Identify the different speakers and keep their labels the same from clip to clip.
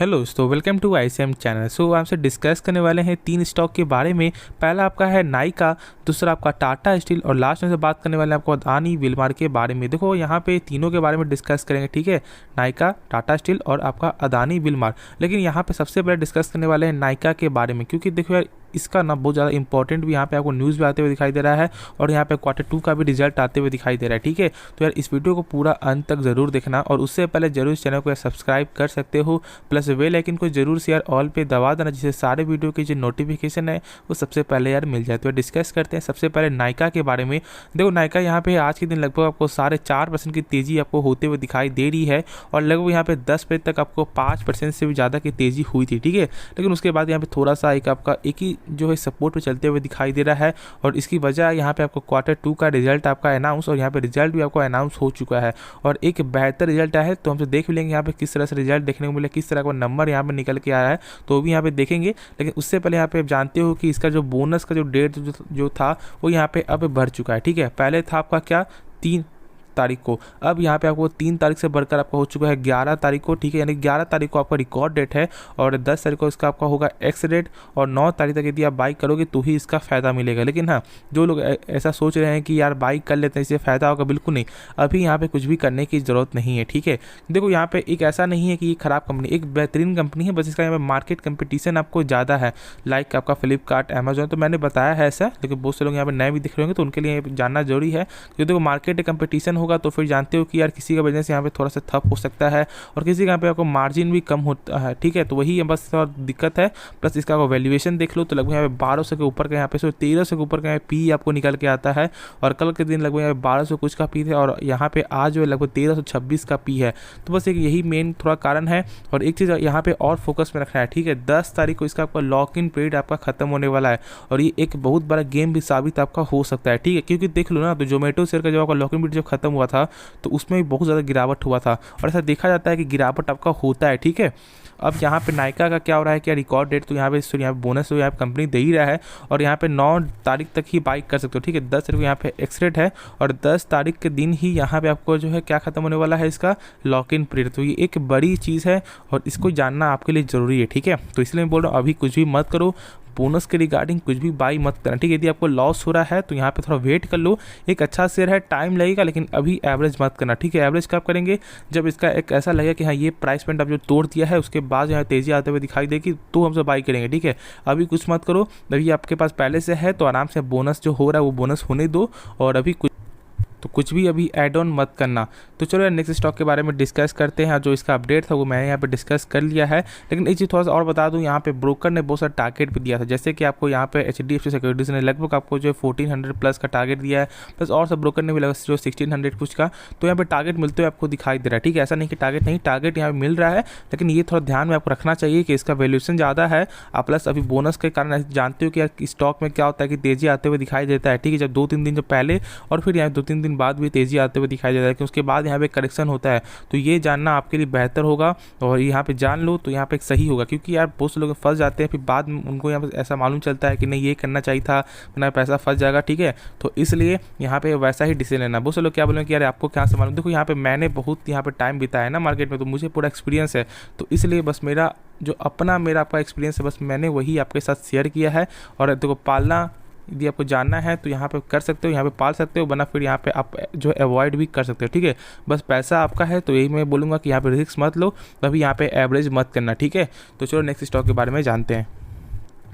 Speaker 1: Hello दोस्तों, welcome to ICM channel. सो आपसे discuss करने वाले हैं 3 स्टॉक के बारे में। पहला आपका है नाइका, दूसरा आपका टाटा स्टील और लास्ट में से बात करने वाले हैं आपको अदानी विलमार के बारे में। देखो यहाँ पे तीनों के बारे में डिस्कस करेंगे, ठीक है, नाइका, टाटा स्टील और आपका अदानी विलमार। लेकिन यहाँ पे सबसे पहले डिस्कस करने वाले हैं नाइका के बारे में, क्योंकि देखो यार इसका ना बहुत ज़्यादा इंपॉर्टेंट भी यहाँ पे आपको न्यूज़ भी आते हुए दिखाई दे रहा है और यहाँ पे Q2 का भी रिजल्ट आते हुए दिखाई दे रहा है, ठीक है। तो यार इस वीडियो को पूरा अंत तक ज़रूर देखना और उससे पहले जरूर इस चैनल को सब्सक्राइब कर सकते हो, प्लस बेल आइकन को जरूर से यार ऑल पे दबा देना, जिससे सारे वीडियो की जो नोटिफिकेशन है वो सबसे पहले यार मिल जाए। तो डिस्कस करते हैं सबसे पहले नाइका के बारे में। देखो नाइका यहाँ पे आज के दिन लगभग आपको 4.5% की तेज़ी आपको होते हुए दिखाई दे रही है और लगभग यहाँ पे 10 बजे तक आपको 5% से भी ज़्यादा की तेज़ी हुई थी, ठीक है। लेकिन उसके बाद यहाँ पे थोड़ा सा एक ही जो है सपोर्ट पे चलते हुए दिखाई दे रहा है और इसकी वजह यहाँ पे आपको Q2 का रिजल्ट आपका अनाउंस और यहाँ पे रिजल्ट भी आपको अनाउंस हो चुका है और एक बेहतर रिजल्ट आया है। तो हमसे देख भी लेंगे यहाँ पे किस तरह से रिजल्ट देखने को मिले, किस तरह का नंबर यहाँ पे निकल के आ रहा है, तो भी यहाँ पे देखेंगे। लेकिन उससे पहले यहाँ पे आप जानते हो कि इसका जो बोनस का जो डेट जो था वो यहाँ पे अब बढ़ चुका है, ठीक है। पहले था आपका क्या 3 तारीख को, अब यहाँ पे आपको 3 तारीख से बढ़कर आपका हो चुका है 11 तारीख को, ठीक है। यानी 11 तारीख को आपका रिकॉर्ड डेट है और 10 तारीख को इसका आपका होगा एक्स डेट और 9 तारीख तक यदि आप बाई करोगे तो ही इसका फ़ायदा मिलेगा। लेकिन हाँ, जो लोग ऐसा सोच रहे हैं कि यार बाई कर लेते हैं इससे फ़ायदा होगा, बिल्कुल नहीं। अभी यहाँ पे कुछ भी करने की ज़रूरत नहीं है, ठीक है। देखो यहाँ पे एक ऐसा नहीं है कि ये ख़राब कंपनी, एक बेहतरीन कंपनी है, बस इसका यहाँ पे मार्केट कंपटीशन आपको ज़्यादा है, लाइक आपका फ्लिपकार्ट, अमेजोन। तो मैंने बताया है ऐसा, लेकिन बहुत से लोग यहाँ पे नए भी दिख रहे होंगे तो उनके लिए जानना जरूरी है। क्योंकि देखो मार्केट कंपटीशन होगा तो फिर जानते हो कि यार किसी का बिजनेस यहाँ पे थोड़ा सा ठप हो सकता है और किसी का यहाँ पे आपको मार्जिन भी कम होता है, ठीक है। तो वही बस थोड़ा दिक्कत है। प्लस इसका वैल्यूएशन देख लो तो लगभग यहाँ पे 1200 के ऊपर का, यहाँ पे 1300 के ऊपर का पी आपको निकल के आता है और कल के दिन लगभग यहाँ पे 1200 कुछ का पी है और यहाँ पे आज जो है लगभग 1326 का पी है। तो बस एक यही मेन थोड़ा कारण है। और एक चीज़ यहाँ पे और फोकस में रखना है, ठीक है। 10 तारीख को इसका आपका लॉक इन पीरियड आपका खत्म होने वाला है और ये एक बहुत बड़ा गेम भी साबित आपका हो सकता है, ठीक है। क्योंकि देख लो ना, तो जोमेटो शेयर का जब आपका लॉक इन पीरियड जब खत्म हुआ था तो उसमें भी बहुत ज़्यादा गिरावट हुआ था और ऐसा देखा जाता है कि गिरावट आपका होता है, ठीक है। अब यहाँ पे नाइका का क्या हो रहा है, क्या रिकॉर्ड डेट तो यहाँ पे बोनस तो यहाँ पे कंपनी दे ही रहा है और यहाँ पे 9 तारीख तक ही बाई कर सकते हो, ठीक है। 10 तारीख को यहाँ पे एक्स रेट है और 10 तारीख के दिन ही यहाँ पे आपको जो है क्या खत्म होने वाला है, इसका लॉक इन पीरियड। तो ये एक बड़ी चीज़ है और इसको जानना आपके लिए ज़रूरी है, ठीक है। तो इसलिए मैं बोल रहा हूँ अभी कुछ भी मत करो, बोनस के रिगार्डिंग कुछ भी बाई मत करना, ठीक है। यदि आपको लॉस हो रहा है तो यहाँ पे थोड़ा वेट कर लो, एक अच्छा शेयर है, टाइम लगेगा, लेकिन अभी एवरेज मत करना, ठीक है। एवरेज कब करेंगे, जब इसका एक ऐसा लगेगा कि हाँ ये प्राइस पॉइंट आप जो तोड़ दिया है उसके बाद यहाँ तेज़ी आते हुए दिखाई देगी तो हमसे बाई करेंगे, ठीक है। अभी कुछ मत करो, अभी आपके पास पहले से है तो आराम से बोनस जो हो रहा है वो बोनस होने दो और अभी कुछ भी अभी ऐड ऑन मत करना। तो चलो यार नेक्स्ट स्टॉक के बारे में डिस्कस करते हैं। जो इसका अपडेट था वो मैंने यहाँ पे डिस्कस कर लिया है, लेकिन एक चीज़ थोड़ा सा और बता दूँ, यहाँ पे ब्रोकर ने बहुत सारा टारगेट भी दिया था। जैसे कि आपको यहाँ पे HDFC सिक्योरिटीज़ ने लगभग आपको जो 1400 प्लस का टारगेट दिया है, प्लस और सब ब्रोकर ने भी लगभग जो 1600 कुछ का, तो यहाँ पे टारगेट मिलते हुए आपको दिखाई दे रहा है, ठीक है। ऐसा नहीं कि टारगेट नहीं, टारगेट यहाँ पे मिल रहा है, लेकिन ये थोड़ा ध्यान में आपको रखना चाहिए कि इसका वैल्यूएशन ज़्यादा है प्लस अभी बोनस के कारण जानते हो कि यार स्टॉक में क्या होता है कि तेज़ी आते हुए दिखाई देता है, ठीक है। जब 2-3 दिन जो पहले और फिर यहाँ 2-3 दिन बाद भी तेज़ी आते हुए दिखाई देता है कि उसके बाद यहाँ पे करेक्शन होता है, तो ये जानना आपके लिए बेहतर होगा और यहाँ पे जान लो तो यहाँ पे सही होगा। क्योंकि यार बहुत से लोग फंस जाते हैं, फिर बाद में उनको यहाँ पे ऐसा मालूम चलता है कि नहीं ये करना चाहिए था, वरना पैसा फंस जाएगा, ठीक है। तो इसलिए यहाँ पे वैसा ही डिसीजन लेना। बहुत से लोग क्या बोलेंगे कि यार आपको क्या से मालूम, देखो यहाँ पे मैंने बहुत यहाँ पे टाइम बिताया है ना मार्केट में, तो मुझे पूरा एक्सपीरियंस है, तो इसलिए बस मेरा आपका एक्सपीरियंस है, बस मैंने वही आपके साथ शेयर किया है। और देखो पालना यदि आपको जानना है तो यहाँ पे कर सकते हो, यहाँ पे पाल सकते हो, वरना फिर यहाँ पे आप जो अवॉइड भी कर सकते हो, ठीक है। बस पैसा आपका है तो यही मैं बोलूँगा कि यहाँ पे रिस्क मत लो, तभी यहाँ पे एवरेज मत करना, ठीक है। तो चलो नेक्स्ट स्टॉक के बारे में जानते हैं।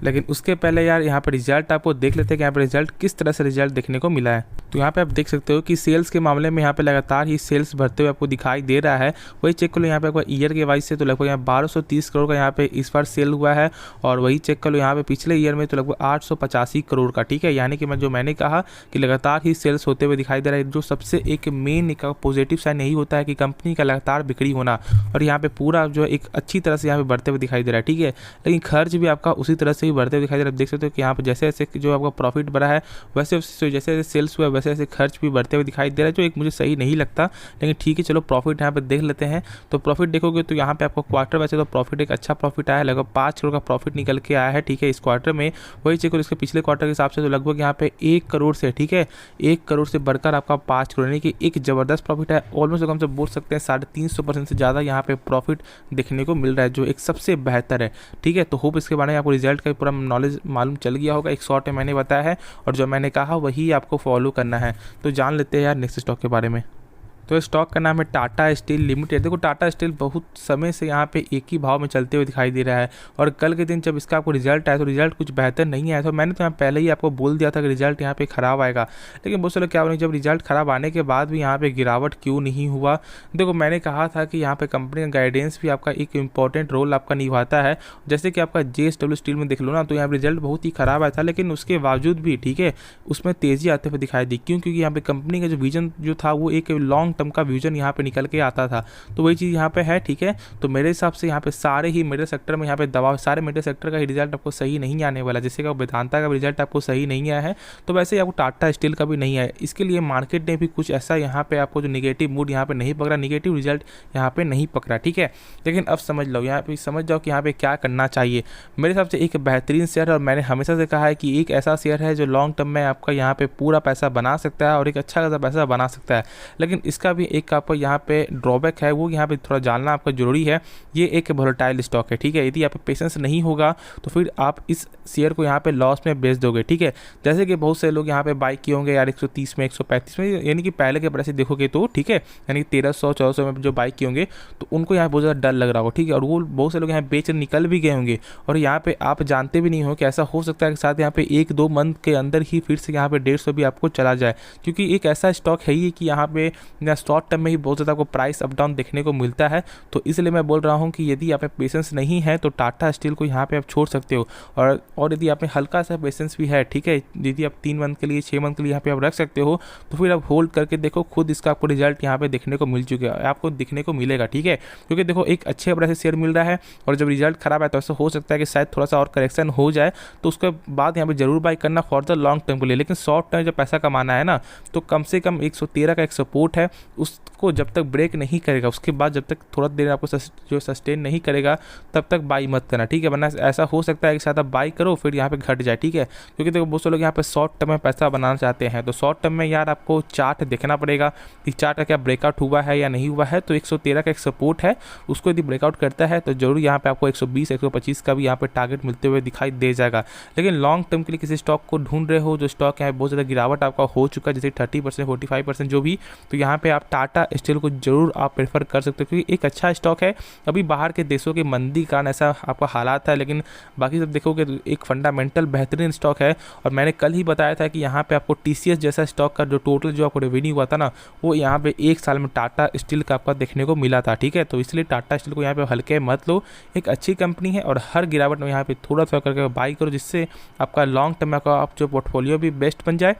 Speaker 1: लेकिन उसके पहले यार यहाँ पे रिजल्ट आपको देख लेते हैं कि यहाँ पे रिजल्ट किस तरह से रिजल्ट देखने को मिला है। तो यहाँ पे आप देख सकते हो कि सेल्स के मामले में यहाँ पे लगातार ही सेल्स बढ़ते हुए आपको दिखाई दे रहा है। वही चेक कर लो यहाँ पे आपको ईयर के वाइज से तो लगभग यहाँ 1230 करोड़ का यहाँ पे इस बार सेल हुआ है और वही चेक कर लो यहाँ पे पिछले ईयर में तो लगभग 885 करोड़ का, ठीक है। यानी कि मैंने कहा कि लगातार ही सेल्स होते हुए दिखाई दे रहा है। जो सबसे एक मेन एक पॉजिटिव साइन यही होता है कि कंपनी का लगातार बिक्री होना और यहाँ पे पूरा जो एक अच्छी तरह से यहाँ पे बढ़ते हुए दिखाई दे रहा है, ठीक है। लेकिन खर्च भी आपका उसी तरह से ही बढ़ते हुए दिखाई दे रहा है। देख सकते हो कि यहाँ पे जैसे जैसे जो आपका प्रॉफिट बढ़ा है वैसे जैसे जैसे सेल्स हुआ वैसे वैसे खर्च भी बढ़ते हुए दिखाई दे रहा है, जो एक मुझे सही नहीं लगता। लेकिन ठीक है, चलो प्रॉफिट यहाँ पे देख लेते हैं। तो प्रॉफिट देखोगे तो यहाँ पे आपको क्वार्टर वैसे तो प्रॉफिट एक अच्छा प्रॉफिट आया है, लगभग 5 करोड़ का प्रॉफिट निकल के आया है, ठीक है, इस क्वार्टर में। वही चेक करो इसके पिछले क्वार्टर के हिसाब से तो लगभग यहाँ पे 1 करोड़ से, ठीक है, 1 करोड़ से बढ़कर आपका 5 करोड़, यानी कि एक ज़बरदस्त प्रॉफिट है। ऑलमोस्ट हम से बोल सकते हैं 350% से ज़्यादा यहाँ पे प्रॉफिट देखने को मिल रहा है, जो एक सबसे बेहतर है, ठीक है। तो होप इसके बारे में आपको रिजल्ट का पूरा नॉलेज मालूम चल गया होगा। एक शॉर्ट में मैंने बताया है और जो मैंने कहा वही आपको फॉलो करना है। तो जान लेते हैं यार नेक्स्ट स्टॉक के बारे में। तो स्टॉक का नाम है टाटा स्टील लिमिटेड। देखो टाटा स्टील बहुत समय से यहाँ पे एक ही भाव में चलते हुए दिखाई दे रहा है, और कल के दिन जब इसका आपको रिजल्ट आया तो रिजल्ट कुछ बेहतर नहीं आया। तो मैंने तो यहाँ पहले ही आपको बोल दिया था कि रिजल्ट यहाँ पे खराब आएगा, लेकिन बहुत से लोग क्या बोले जब रिजल्ट खराब आने के बाद भी यहाँ पे गिरावट क्यों नहीं हुआ। देखो मैंने कहा था कि यहाँ पे कंपनी का गाइडेंस भी आपका एक इंपॉर्टेंट रोल आपका निभाता है। जैसे कि आपका JSW स्टील में देख लो ना, तो यहाँ पर रिजल्ट बहुत ही खराब आया था, लेकिन उसके बावजूद भी, ठीक है, उसमें तेज़ी आते हुए दिखाई दी। क्यों? क्योंकि यहाँ पे कंपनी का जो विजन जो था वो एक लॉन्ग टर्म का विजन यहाँ पे निकल के आता था। तो वही चीज़ यहाँ पे है, ठीक है। तो मेरे हिसाब से यहाँ पे सारे ही मेरे सेक्टर में यहाँ पे दबाव, सारे मेरे सेक्टर का ही रिजल्ट आपको सही नहीं आने वाला। जैसे कि वेदांता का रिजल्ट आपको सही नहीं आया है, तो वैसे ही आपको टाटा स्टील का भी नहीं आया। इसके लिए मार्केट ने भी कुछ ऐसा यहाँ पे आपको जो निगेटिव मूड यहाँ पे नहीं पकड़ा, निगेटिव रिजल्ट यहाँ पे नहीं पकड़ा, ठीक है। लेकिन अब समझ लो, यहाँ पे समझ जाओ कि यहाँ पे क्या करना चाहिए। मेरे हिसाब से एक बेहतरीन शेयर, और मैंने हमेशा से कहा है कि एक ऐसा शेयर है जो लॉन्ग टर्म में आपका यहाँ पे पूरा पैसा बना सकता है और एक अच्छा खासा पैसा बना सकता है। लेकिन इसका भी एक आपको यहाँ पे ड्रॉबैक है, वो यहाँ पे थोड़ा जानना आपका जरूरी है। ये एक वोलेटाइल स्टॉक है, ठीक है। यदि आप पे पेशेंस नहीं होगा तो फिर आप इस शेयर को यहाँ पे लॉस में बेच दोगे, ठीक है। जैसे कि बहुत से लोग यहाँ पे बाई किए होंगे यार 130 में, 135 में, यानी कि पहले के प्राइस देखोगे तो, ठीक है, यानी कि 1300-1400 में जो बाई किए होंगे तो उनको यहाँ बहुत ज़्यादा डर लग रहा होगा, ठीक है। और वो बहुत से लोग यहाँ बेच निकल भी गए होंगे, और यहाँ पे आप जानते भी नहीं हो कि ऐसा हो सकता है कि साथ यहाँ पे 1-2 मंथ के अंदर ही फिर से यहाँ पे 150 भी आपको चला जाए, क्योंकि एक ऐसा स्टॉक है ही कि यहाँ पे शॉर्ट टर्म में ही बहुत ज़्यादा आपको प्राइस अप डाउन देखने को मिलता है। तो इसलिए मैं बोल रहा हूँ कि यदि आप में पेशेंस नहीं है तो टाटा स्टील को यहाँ पे आप छोड़ सकते हो, और यदि आप में हल्का सा पेशेंस भी है, ठीक है, यदि आप 3 मंथ के लिए 6 मंथ के लिए यहाँ पे आप रख सकते हो, तो फिर आप होल्ड करके देखो, खुद इसका आपको रिजल्ट यहाँ पे देखने को मिल चुका है, आपको दिखने को मिलेगा, ठीक है। क्योंकि देखो एक अच्छे प्राइस से शेयर मिल रहा है, और जब रिजल्ट खराब है तो ऐसा हो सकता है कि शायद थोड़ा सा और करेक्शन हो जाए, तो उसके बाद यहाँ पे जरूर बाई करना फॉर द लॉन्ग टर्म के लिए। लेकिन शॉर्ट टर्म जब पैसा कमाना है ना, तो कम से कम 113 का एक सपोर्ट है, उसको जब तक ब्रेक नहीं करेगा, उसके बाद जब तक थोड़ा देर आपको जो सस्टेन नहीं करेगा तब तक बाई मत करना, ठीक है। वरना ऐसा हो सकता है कि शायद आप बाई करो फिर यहाँ पे घट जाए, ठीक है। क्योंकि देखो बहुत से लोग यहाँ पे शॉर्ट टर्म में पैसा बनाना चाहते हैं, तो शॉर्ट टर्म में यार आपको चार्ट देखना पड़ेगा कि चार्ट का क्या ब्रेकआउट हुआ है या नहीं हुआ है। तो 113 का एक सपोर्ट है, उसको यदि ब्रेकआउट करता है तो जरूर यहाँ पे आपको 120-125 का भी यहाँ पे टारगेट मिलते हुए दिखाई दे जाएगा। लेकिन लॉन्ग टर्म के लिए किसी स्टॉक को ढूंढ रहे हो, जो स्टॉक यहाँ बहुत ज़्यादा गिरावट आपका हो चुका है, जैसे 30%, 45% जो भी, तो यहाँ पे आप टाटा स्टील को जरूर आप प्रेफर कर सकते हो, क्योंकि एक अच्छा स्टॉक है। अभी बाहर के देशों के मंदी का कारण ऐसा आपका हालात है, लेकिन बाकी सब देखोगे तो एक फंडामेंटल बेहतरीन स्टॉक है। और मैंने कल ही बताया था कि यहाँ पे आपको TCS जैसा स्टॉक का जो टोटल जो आपको रेवेन्यू हुआ था ना, वो यहाँ पे 1 साल में टाटा स्टील का आपका देखने को मिला था, ठीक है। तो इसलिए टाटा स्टील को यहाँ पे हल्के मत लो, एक अच्छी कंपनी है, और हर गिरावट में यहाँ पे थोड़ा सा करके बाई करो, जिससे आपका लॉन्ग टर्म का आप जो पोर्टफोलियो भी बेस्ट बन जाए,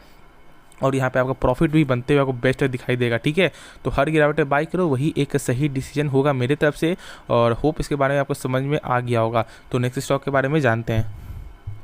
Speaker 1: और यहाँ पे आपका प्रॉफिट भी बनते हुए आपको बेस्ट दिखाई देगा, ठीक है। तो हर गिरावट में बाई करो, वही एक सही डिसीजन होगा मेरे तरफ से, और होप इसके बारे में आपको समझ में आ गया होगा। तो नेक्स्ट स्टॉक के बारे में जानते हैं।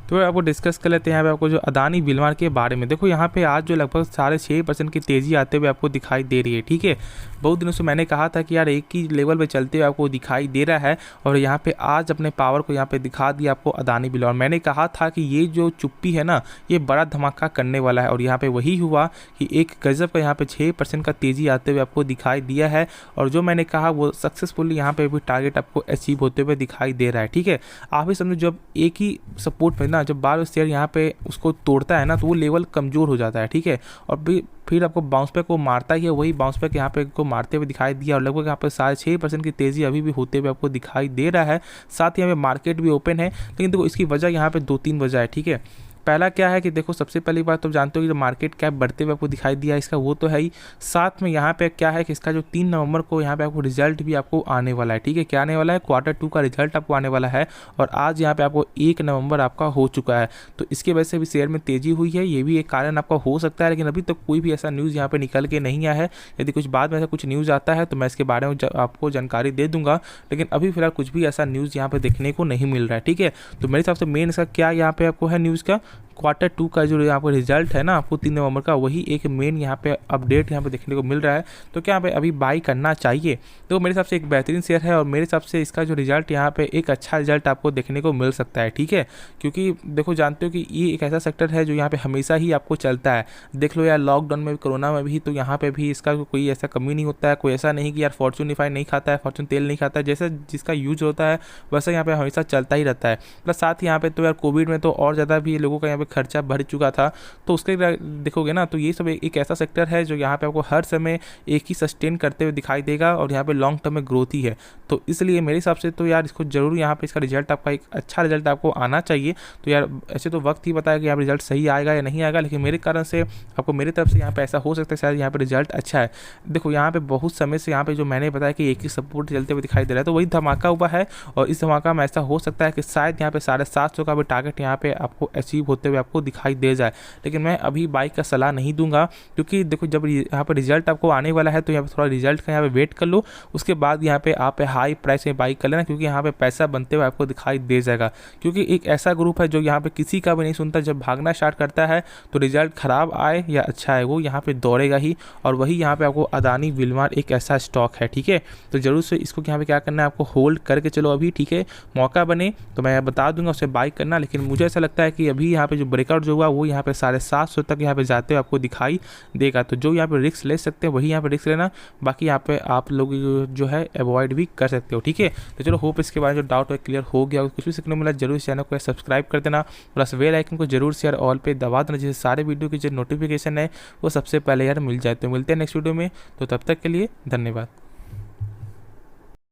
Speaker 1: तो आपको डिस्कस कर लेते हैं यहाँ पे आपको जो अदानी विलमार के बारे में। देखो यहाँ पे आज जो लगभग 6.5% की तेज़ी आते हुए आपको दिखाई दे रही है, ठीक है। बहुत दिनों से मैंने कहा था कि यार एक ही लेवल पे चलते हुए आपको दिखाई दे रहा है, और यहाँ पे आज अपने पावर को यहाँ पे दिखा दिया आपको अदानी विलमार। मैंने कहा था कि ये जो चुप्पी है ना, ये बड़ा धमाका करने वाला है, और यहाँ पे वही हुआ कि एक गजब का यहाँ पे 6% का तेज़ी आते हुए आपको दिखाई दिया है, और जो मैंने कहा वो सक्सेसफुली यहाँ पे भी टारगेट आपको अचीव होते हुए दिखाई दे रहा है, ठीक है। आप ही समझो, जब एक ही सपोर्ट पे ना, जब बार शेयर यहाँ पे उसको तोड़ता है ना, तो वो लेवल कमज़ोर हो जाता है, ठीक है। और फिर आपको बाउंस बैक को मारता ही है, वही बाउंस बैक यहाँ पे को मारते हुए दिखाई दिया, और लगभग यहाँ पे 6.5% की तेज़ी अभी भी होते हुए आपको दिखाई दे रहा है। साथ ही यहाँ पे मार्केट भी ओपन है, लेकिन देखो इसकी वजह यहाँ पे 2-3 वजह है, ठीक है। पहला क्या है कि देखो सबसे पहली बात तो जानते हो कि जो मार्केट कैप बढ़ते हुए आपको दिखाई दिया इसका वो तो है ही, साथ में यहाँ पे क्या है कि इसका जो 3 नवंबर को यहाँ पे आपको रिजल्ट भी आपको आने वाला है। ठीक है, क्या आने वाला है, Q2 का रिजल्ट आपको आने वाला है और आज यहाँ पे आपको 1 नवंबर आपका हो चुका है, तो इसकी वजह से भी शेयर में तेजी हुई है, ये भी एक कारण आपका हो सकता है। लेकिन अभी तक कोई भी ऐसा न्यूज़ यहाँ पे निकल के नहीं आया है। यदि कुछ बाद में ऐसा कुछ न्यूज़ आता है तो मैं इसके बारे में आपको जानकारी दे दूंगा, लेकिन अभी फिलहाल कुछ भी ऐसा न्यूज़ यहाँ पे देखने को नहीं मिल रहा है। ठीक है, तो मेरे हिसाब से मेन इसका क्या यहाँ पे आपको है न्यूज़ का Q2 का जो यहाँ पे रिजल्ट है ना आपको 3 नवंबर का, वही एक मेन यहाँ पे अपडेट यहाँ पे देखने को मिल रहा है। तो क्या यहाँ पे अभी बाई करना चाहिए? तो मेरे हिसाब से एक बेहतरीन शेयर है और मेरे हिसाब से इसका जो रिजल्ट यहाँ पे एक अच्छा रिजल्ट आपको देखने को मिल सकता है। ठीक है, क्योंकि देखो जानते हो कि ये एक ऐसा सेक्टर है जो यहाँ पे हमेशा ही आपको चलता है। देख लो यार, लॉकडाउन में भी, कोरोना में भी, तो यहाँ पे भी इसका कोई ऐसा कमी नहीं होता है। कोई ऐसा नहीं कि यार फॉर्चून रिफाइन नहीं खाता है, फॉर्चून तेल नहीं खाता है, जैसे जिसका यूज होता है वैसा यहाँ पे हमेशा चलता ही रहता है। प्लस साथ ही यहाँ पे तो यार कोविड में तो और ज़्यादा भी लोगों का यहाँ पे खर्चा बढ़ चुका था, तो उसके देखोगे ना तो ये सब एक ऐसा सेक्टर है जो यहाँ पे आपको हर समय एक ही सस्टेन करते हुए दिखाई देगा और यहाँ पे लॉन्ग टर्म में ग्रोथ ही है। तो इसलिए मेरे हिसाब से तो यार इसको जरूर यहाँ पे इसका रिजल्ट आपका एक अच्छा रिजल्ट आपको आना चाहिए। तो यार ऐसे तो वक्त ही बताया कि यहाँ पे रिजल्ट सही आएगा या नहीं आएगा, लेकिन मेरे कारण से आपको मेरी तरफ से यहाँ पे ऐसा हो सकता है शायद यहाँ पे रिजल्ट अच्छा है। देखो यहाँ पे बहुत समय से यहाँ पे जो मैंने बताया कि एक ही सपोर्ट चलते हुए दिखाई दे रहा है, तो वही धमाका हुआ है और इस धमाका में ऐसा हो सकता है कि शायद यहाँ पे 750 का भी टारगेट यहाँ पे आपको अचीव होते हुए आपको दिखाई दे जाए। लेकिन मैं अभी बाई का सलाह नहीं दूंगा, क्योंकि देखो जब यहाँ पर रिजल्ट आपको आने वाला है तो यहाँ पे थोड़ा रिजल्ट का यहाँ पे वेट कर लो, उसके बाद यहाँ पे आप हाई प्राइस में बाई कर लेना, क्योंकि यहाँ पे पैसा बनते हुए आपको दिखाई दे जाएगा। क्योंकि एक ऐसा ग्रुप है जो यहाँ पे किसी का भी नहीं सुनता, जब भागना स्टार्ट करता है तो रिजल्ट खराब आए या अच्छा है वो यहाँ पे दौड़ेगा ही। और वही यहाँ पे आपको अदानी विलमार एक ऐसा स्टॉक है। ठीक है, तो जरूर से इसको यहाँ पे क्या करना है, आपको होल्ड करके चलो अभी। ठीक है, मौका बने तो मैं बता दूंगा उसे बाई करना, लेकिन मुझे ऐसा लगता है कि अभी यहाँ पे जो ब्रेकआउट जो हुआ वो यहाँ पे 750 तक यहाँ पे जाते हुए आपको दिखाई देगा। तो जो यहाँ पे रिस्क ले सकते हैं वही यहाँ पे रिस्क लेना, बाकी यहाँ पे आप लोग जो है अवॉइड भी कर सकते हो। ठीक है, तो चलो होप इसके बारे में जो डाउट है क्लियर हो गया। कुछ भी सीखने मिला जरूर चैनल को सब्सक्राइब कर देना, प्लस बेल आइकन को जरूर शेयर ऑल पे दबा देना, जिससे सारे वीडियो की जो नोटिफिकेशन है वो सबसे पहले यार मिल जाए। तो मिलते हैं नेक्स्ट वीडियो में, तो तब तक के लिए धन्यवाद।